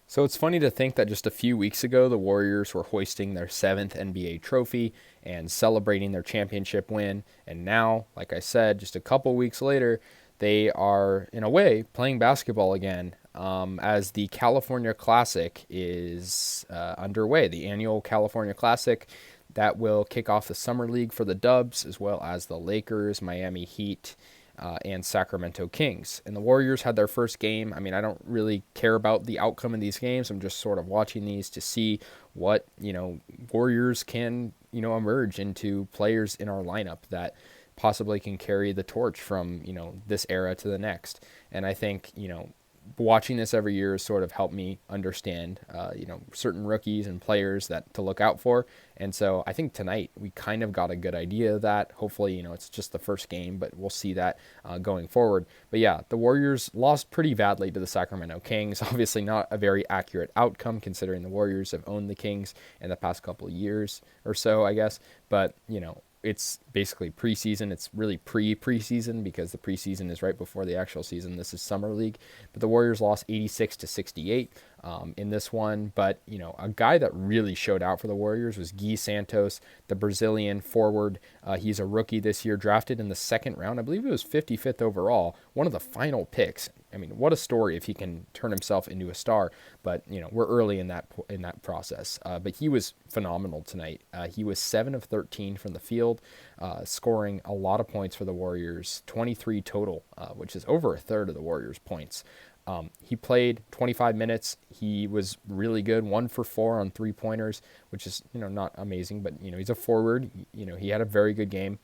So it's funny to think that just a few weeks ago, the Warriors were hoisting their seventh NBA trophy and celebrating their championship win. And now, like I said, just a couple weeks later, they are, in a way, playing basketball again as the California Classic is underway. The annual California Classic that will kick off the Summer League for the Dubs, as well as the Lakers, Miami Heat, and Sacramento Kings. And the Warriors had their first game. I mean, I don't really care about the outcome of these games. I'm just sort of watching these to see what, Warriors can, emerge into players in our lineup that possibly can carry the torch from, this era to the next. And I think, watching this every year has sort of helped me understand, certain rookies and players that to look out for. And so I think tonight we kind of got a good idea of that. Hopefully, it's just the first game, but we'll see that going forward. But yeah, the Warriors lost pretty badly to the Sacramento Kings. Obviously, not a very accurate outcome considering the Warriors have owned the Kings in the past couple of years or so, I guess. But, it's basically preseason. It's really preseason because the preseason is right before the actual season. This is summer league, but the Warriors lost 86-68 in this one. But a guy that really showed out for the Warriors was Guy Santos, the Brazilian forward. He's a rookie this year, drafted in the second round. I believe it was 55th overall, one of the final picks. I mean, what a story if he can turn himself into a star. But we're early in that process. But he was phenomenal tonight. He was 7 of 13 from the field, scoring a lot of points for the Warriors, 23 total, which is over a third of the Warriors' points. He played 25 minutes. He was really good, 1 for 4 on 3-pointers, which is not amazing, but he's a forward. He had a very good game.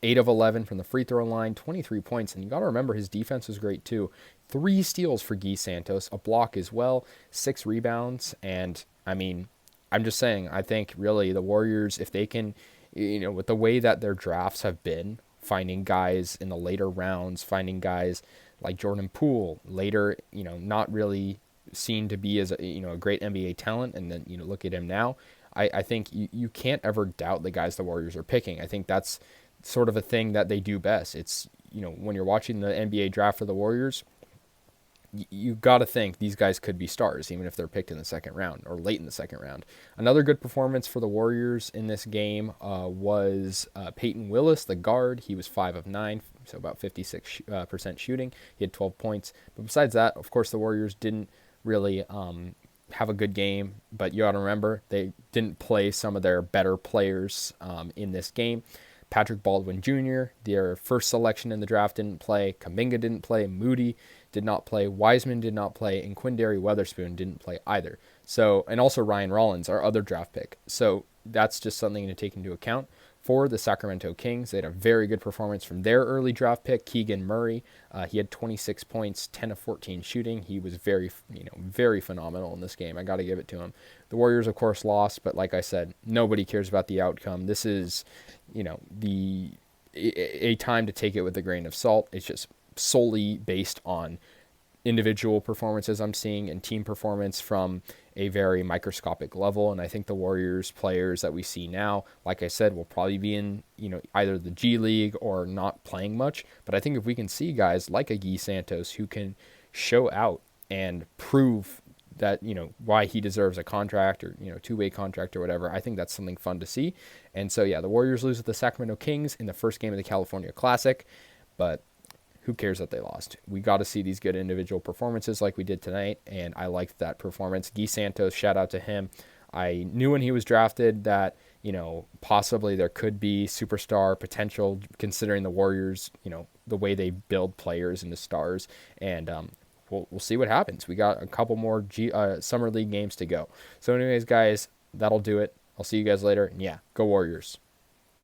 8 of 11 from the free throw line, 23 points. And you got to remember his defense was great too. 3 steals for Guy Santos, a block as well, 6 rebounds. And I mean, I'm just saying, I think really the Warriors, if they can, with the way that their drafts have been, finding guys in the later rounds, finding guys like Jordan Poole later, not really seen to be as a great NBA talent. And then, look at him now. I think you can't ever doubt the guys the Warriors are picking. I think that's sort of a thing that they do best. It's, when you're watching the NBA draft for the Warriors, you got to think these guys could be stars, even if they're picked in the second round or late in the second round. Another good performance for the Warriors in this game was Peyton Willis, the guard. He was 5 of 9, so about 56% shooting. He had 12 points. But besides that, of course, the Warriors didn't really have a good game. But you got to remember, they didn't play some of their better players in this game. Patrick Baldwin Jr., their first selection in the draft, didn't play. Kuminga didn't play. Moody did not play. Wiseman did not play. And Quindary Weatherspoon didn't play either. So, and also Ryan Rollins, our other draft pick. So that's just something to take into account for the Sacramento Kings. They had a very good performance from their early draft pick, Keegan Murray. He had 26 points, 10 of 14 shooting. He was very phenomenal in this game. I got to give it to him. The Warriors, of course, lost, but like I said, nobody cares about the outcome. This is, a time to take it with a grain of salt. It's just solely based on individual performances I'm seeing and team performance from a very microscopic level. And I think the Warriors players that we see now, like I said, will probably be in, either the G League or not playing much. But I think if we can see guys like a Guy Santos who can show out and prove that, why he deserves a contract or, two-way contract or whatever, I think that's something fun to see. And so, yeah, the Warriors lose to the Sacramento Kings in the first game of the California Classic, but who cares that they lost? We got to see these good individual performances like we did tonight, and I liked that performance. Guy Santos, shout out to him. I knew when he was drafted that, possibly there could be superstar potential considering the Warriors, the way they build players into stars, and we'll see what happens. We got a couple more Summer League games to go. So anyways, guys, that'll do it. I'll see you guys later, and yeah, go Warriors.